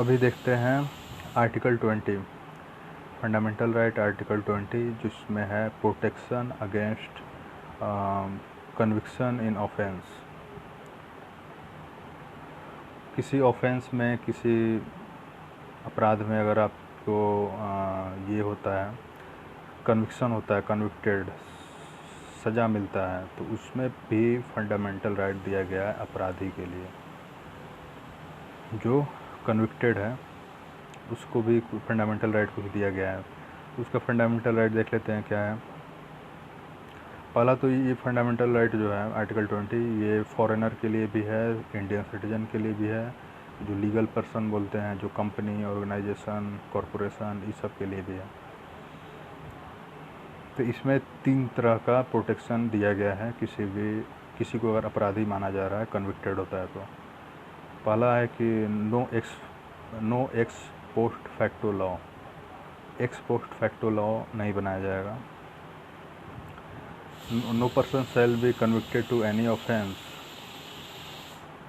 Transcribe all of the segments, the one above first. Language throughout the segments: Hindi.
अभी देखते हैं आर्टिकल 20 फंडामेंटल राइट आर्टिकल 20 जिसमें है protection against conviction in offence. किसी ऑफेंस में, किसी अपराध में अगर आपको ये होता है, कन्विक्शन होता है, कन्विक्टेड, सज़ा मिलता है, तो उसमें भी फंडामेंटल राइट दिया गया है अपराधी के लिए। जो कन्विक्टेड है उसको भी फंडामेंटल राइट कुछ दिया गया है। उसका फंडामेंटल राइट देख लेते हैं क्या है। पहला तो ये फंडामेंटल राइट जो है आर्टिकल 20 ये फॉरेनर के लिए भी है, इंडियन सिटीजन के लिए भी है, जो लीगल पर्सन बोलते हैं, जो कंपनी, ऑर्गेनाइजेशन, कॉरपोरेशन, इस सब के लिए भी है। तो इसमें 3 तरह का प्रोटेक्शन दिया गया है किसी को अगर अपराधी माना जा रहा है, कन्विक्टेड होता है तो। पहला है कि no ex post facto law, ex post facto law नहीं बनाया जाएगा। No person shall be convicted to any offence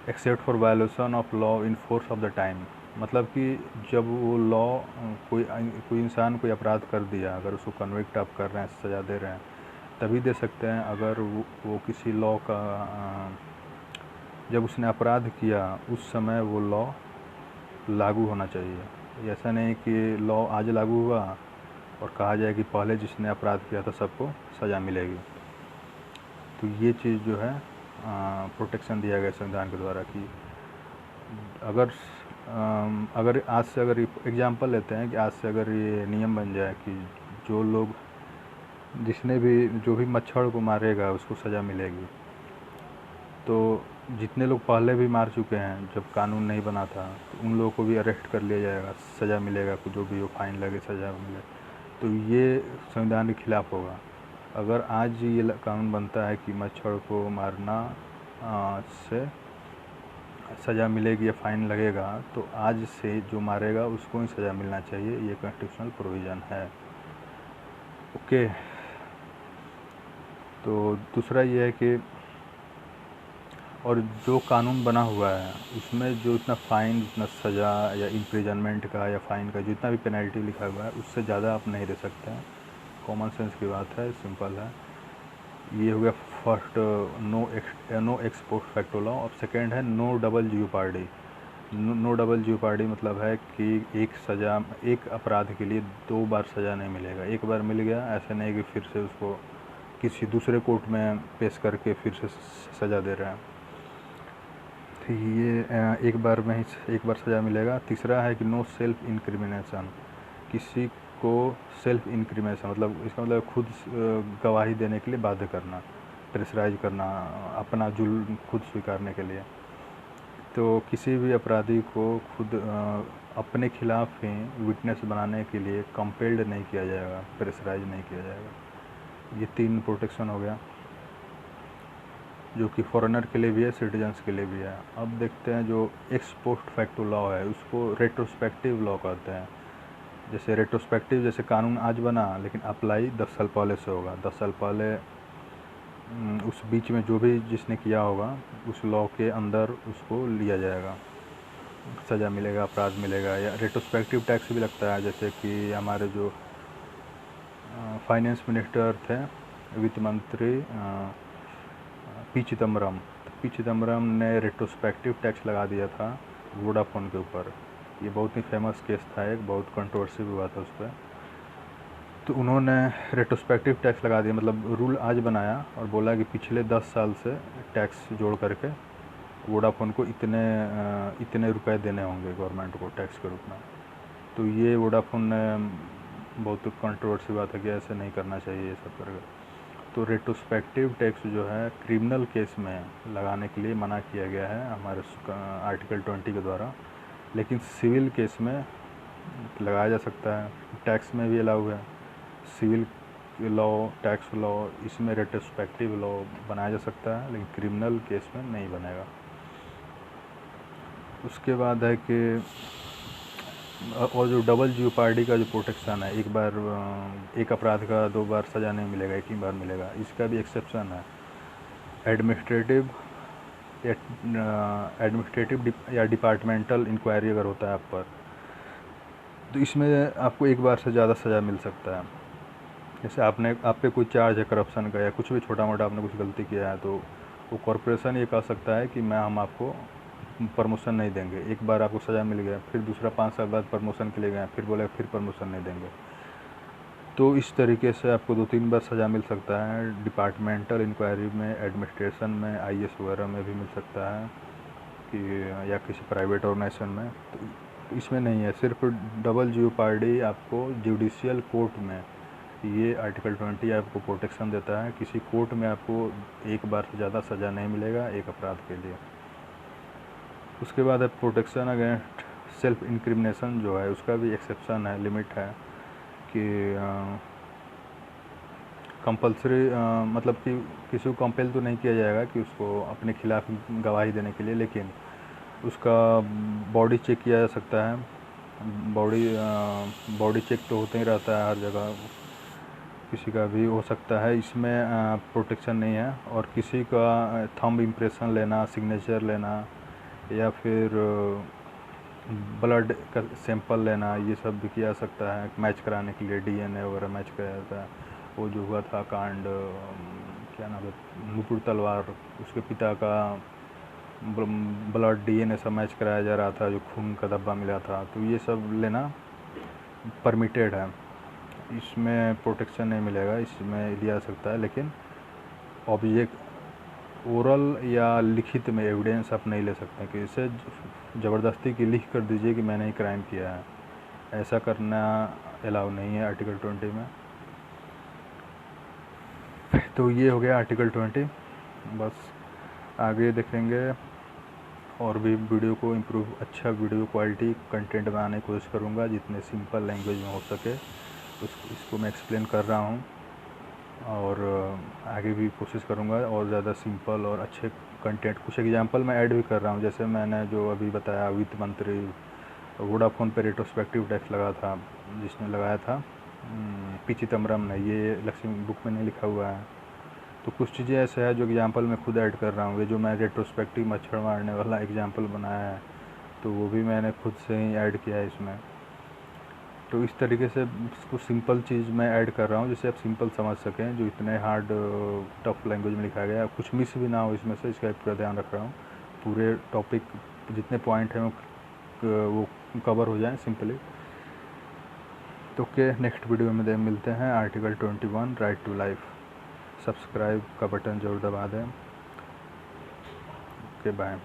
except for violation of law in force of the time. मतलब कि जब वो लॉ कोई इंसान कोई अपराध कर दिया, अगर उसको कन्विक्ट आप कर रहे हैं, सज़ा दे रहे हैं, तभी दे सकते हैं अगर वो किसी लॉ का जब उसने अपराध किया उस समय वो लॉ लागू होना चाहिए। ऐसा नहीं कि लॉ आज लागू हुआ और कहा जाए कि पहले जिसने अपराध किया था सबको सज़ा मिलेगी। तो ये चीज़ जो है प्रोटेक्शन दिया गया संविधान के द्वारा कि अगर आज से अगर एग्जांपल लेते हैं कि आज से अगर ये नियम बन जाए कि जो भी मच्छर को मारेगा उसको सज़ा मिलेगी, तो जितने लोग पहले भी मार चुके हैं जब कानून नहीं बना था, तो उन लोगों को भी अरेस्ट कर लिया जाएगा, सज़ा मिलेगा, जो भी हो, फाइन लगे, सज़ा मिले। तो ये संविधान के खिलाफ़ होगा। अगर आज ये कानून बनता है कि मच्छर को मारना से सज़ा मिलेगी या फ़ाइन लगेगा, तो आज से जो मारेगा उसको ही सज़ा मिलना चाहिए, ये कॉन्स्टिट्यूशनल प्रोविज़न है। ओके। तो दूसरा ये है कि और जो कानून बना हुआ है उसमें जो इतना फ़ाइन, जितना सज़ा या इम्प्रिजनमेंट का या फ़ाइन का जितना भी पेनल्टी लिखा हुआ है उससे ज़्यादा आप नहीं दे सकते हैं। कॉमन सेंस की बात है, सिंपल है। ये हो गया first, no ex post facto law. और सेकेंड है no double jeopardy. No double jeopardy मतलब है कि एक अपराध के लिए 2 बार सज़ा नहीं मिलेगा। एक बार मिल गया, ऐसा नहीं कि फिर से उसको किसी दूसरे कोर्ट में पेश करके फिर से सज़ा दे रहे हैं। तो ये एक बार सज़ा मिलेगा। तीसरा है कि नो सेल्फ इंक्रिमिनेशन। किसी को सेल्फ इंक्रिमिनेशन मतलब इसका मतलब खुद गवाही देने के लिए बाध्य करना, प्रेशराइज करना, अपना जुल्म खुद स्वीकारने के लिए। तो किसी भी अपराधी को खुद अपने खिलाफ ही विटनेस बनाने के लिए कंपेल्ड नहीं किया जाएगा, प्रेशराइज नहीं किया जाएगा। ये 3 प्रोटेक्शन हो गया जो कि फॉरेनर के लिए भी है, सिटीजन्स के लिए भी है। अब देखते हैं जो एक्स पोस्ट फैक्टो लॉ है, उसको रेट्रोस्पेक्टिव लॉ कहते हैं। जैसे रेट्रोस्पेक्टिव, जैसे कानून आज बना लेकिन अप्लाई 10 साल पहले से होगा। 10 साल पहले उस बीच में जो भी जिसने किया होगा उस लॉ के अंदर उसको लिया जाएगा, सज़ा मिलेगा, अपराध मिलेगा। या रेट्रोस्पेक्टिव टैक्स भी लगता है, जैसे कि हमारे जो फाइनेंस मिनिस्टर थे, वित्त मंत्री पी चिदम्बरम ने रेट्रोस्पेक्टिव टैक्स लगा दिया था वोडाफोन के ऊपर। ये बहुत ही फेमस केस था, एक बहुत कंट्रोवर्सी भी हुआ था उस पर। तो उन्होंने रेट्रोस्पेक्टिव टैक्स लगा दिया, मतलब रूल आज बनाया और बोला कि पिछले 10 साल से टैक्स जोड़ करके वोडाफोन को इतने रुपए देने होंगे गवर्नमेंट को टैक्स के रूप में। तो ये वोडाफोन ने बहुत कंट्रोवर्सी हुआ था कि ऐसे नहीं करना चाहिए, ये सब करके। तो रेट्रोस्पेक्टिव टैक्स जो है क्रिमिनल केस में लगाने के लिए मना किया गया है हमारे आर्टिकल 20 के द्वारा, लेकिन सिविल केस में लगाया जा सकता है। टैक्स में भी अलाउ है, सिविल लॉ, टैक्स लॉ, इसमें रेट्रोस्पेक्टिव लॉ बनाया जा सकता है, लेकिन क्रिमिनल केस में नहीं बनेगा। उसके बाद है कि और जो डबल ज्योपार्डी का जो प्रोटेक्शन है, एक अपराध का 2 बार सज़ा नहीं मिलेगा, एक ही बार मिलेगा, इसका भी एक्सेप्शन है। एडमिनिस्ट्रेटिव या डिपार्टमेंटल इंक्वायरी अगर होता है आप पर, तो इसमें आपको एक बार से ज़्यादा सज़ा मिल सकता है। जैसे आप पे कोई चार्ज है करप्शन का या कुछ भी छोटा मोटा आपने कुछ गलती किया है, तो वो कॉरपोरेशन ये कह सकता है कि हम आपको प्रमोशन नहीं देंगे। एक बार आपको सज़ा मिल गया, फिर दूसरा 5 साल बाद प्रमोशन के लिए गए, फिर बोले फिर प्रमोशन नहीं देंगे। तो इस तरीके से आपको 2-3 बार सज़ा मिल सकता है। डिपार्टमेंटल इंक्वायरी में, एडमिनिस्ट्रेशन में, आईएएस वगैरह में भी मिल सकता है कि या किसी प्राइवेट ऑर्गेनाइजेशन में। तो इसमें नहीं है, सिर्फ डबल जीओपार्डी आपको जुडिशियल कोर्ट में, ये आर्टिकल 20 आपको प्रोटेक्शन देता है। किसी कोर्ट में आपको एक बार से ज़्यादा सज़ा नहीं मिलेगा एक अपराध के लिए। उसके बाद है प्रोटेक्शन अगेंस्ट सेल्फ इंक्रिमिनेशन, जो है उसका भी एक्सेप्शन है, लिमिट है कि कंपलसरी मतलब कि किसी को कंपेल तो नहीं किया जाएगा कि उसको अपने खिलाफ गवाही देने के लिए, लेकिन उसका बॉडी चेक किया जा सकता है। बॉडी चेक तो होता ही रहता है हर जगह, किसी का भी हो सकता है। इसमें प्रोटेक्शन नहीं है। और किसी का थंब इम्प्रेशन लेना, सिग्नेचर लेना या फिर ब्लड का सैंपल लेना, ये सब भी किया जा सकता है मैच कराने के लिए। डीएनए वगैरह मैच कराया जाता है। वो जो हुआ था कांड, क्या नाम है, नुपुर तलवार, उसके पिता का ब्लड डीएनए सब मैच कराया जा रहा था, जो खून का धब्बा मिला था। तो ये सब लेना परमिटेड है, इसमें प्रोटेक्शन नहीं मिलेगा, इसमें लिया जा सकता है। लेकिन ऑब्जेक्ट ओरल या लिखित में एविडेंस आप नहीं ले सकते कि इसे ज़बरदस्ती की लिख कर दीजिए कि मैंने ही क्राइम किया है, ऐसा करना अलाउ नहीं है आर्टिकल 20 में। तो ये हो गया आर्टिकल 20। बस आगे देखेंगे और भी वीडियो को इम्प्रूव, अच्छा वीडियो क्वालिटी कंटेंट बनाने की कोशिश करूँगा जितने सिंपल लैंग्वेज में हो सके। इसको मैं एक्सप्लेन कर रहा हूँ और आगे भी कोशिश करूँगा और ज़्यादा सिंपल और अच्छे कंटेंट। कुछ एग्जांपल मैं ऐड भी कर रहा हूँ, जैसे मैंने जो अभी बताया वित्त मंत्री वोडाफोन पे रेट्रोस्पेक्टिव टैक्स लगा था, जिसने लगाया था पी चिदम्बरम ने, ये लक्ष्मी बुक में नहीं लिखा हुआ है। तो कुछ चीज़ें ऐसे है जो एग्जांपल मैं खुद ऐड कर रहा हूँ। ये जो मैं रेट्रोस्पेक्टिव मच्छर मारने वाला एग्जांपल बनाया है, तो वो भी मैंने खुद से ही ऐड किया है इसमें। तो इस तरीके से कुछ सिंपल चीज़ मैं ऐड कर रहा हूँ जिससे आप सिंपल समझ सकें, जो इतने हार्ड टफ लैंग्वेज में लिखा गया, कुछ मिस भी ना हो इसमें से, इसका पूरा ध्यान रख रहा हूँ। पूरे टॉपिक जितने पॉइंट हैं वो कवर हो जाएं सिंपली। तो ओके, नेक्स्ट वीडियो में मिलते हैं। Article 21 right to life. Subscribe का बटन ज़रूर दबा दें। Okay, bye.